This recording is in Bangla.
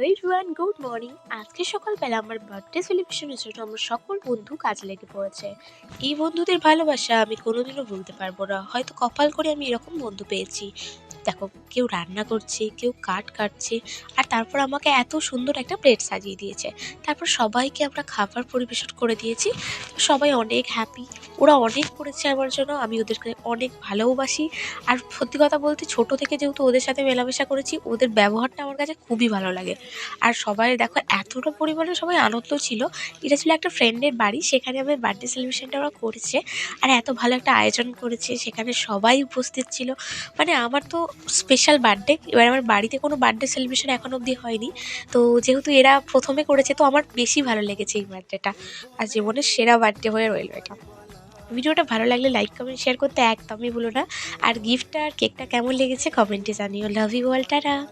Everyone, good morning. আজকে সকালবেলা আমার বার্থডে সেলিব্রেশনের জন্য আমার সকল বন্ধু কাজে লেগে পড়েছে। এই বন্ধুদের ভালোবাসা আমি কোনোদিনও ভুলতে পারবো না। হয়তো কপাল করে আমি এরকম বন্ধু পেয়েছি। দেখো, কেউ রান্না করছে, কেউ কাঠ কাটছে, আর তারপর আমাকে এত সুন্দর একটা প্লেট সাজিয়ে দিয়েছে। তারপর সবাইকে আমরা খাবার পরিবেশন করে দিয়েছি। সবাই অনেক হ্যাপি। ওরা অনেক করেছে আমার জন্য, আমি ওদেরকে অনেক ভালোবাসি। আর সত্যি কথা বলতে, ছোট থেকে যেহেতু ওদের সাথে মেলামেশা করেছি, ওদের ব্যবহারটা আমার কাছে খুবই ভালো লাগে। আর সবাই দেখো, এতটা পরিমাণে সবাই আনন্দ ছিল। এটা ছিল একটা ফ্রেন্ডের বাড়ি, সেখানে আমার বার্থডে সেলিব্রেশনটা ওরা করেছে। আর এত ভালো একটা আয়োজন করেছে, সেখানে সবাই উপস্থিত ছিল। মানে আমার তো স্পেশাল বার্থডে। এবার আমার বাড়িতে কোনো বার্থডে সেলিব্রেশন এখন অবধি হয়নি। তো যেহেতু এরা প্রথমে করেছে, তো আমার বেশি ভালো লেগেছে এই বার্থডেটা। আর জীবনের সেরা বার্থডে হয়ে রইল এটা। ভিডিওটা ভালো লাগলে লাইক কমেন্ট শেয়ার করতে একদমই ভুলো না। আর গিফটটা আর কেকটা কেমন লেগেছে কমেন্টে জানিও। Love you all, tata.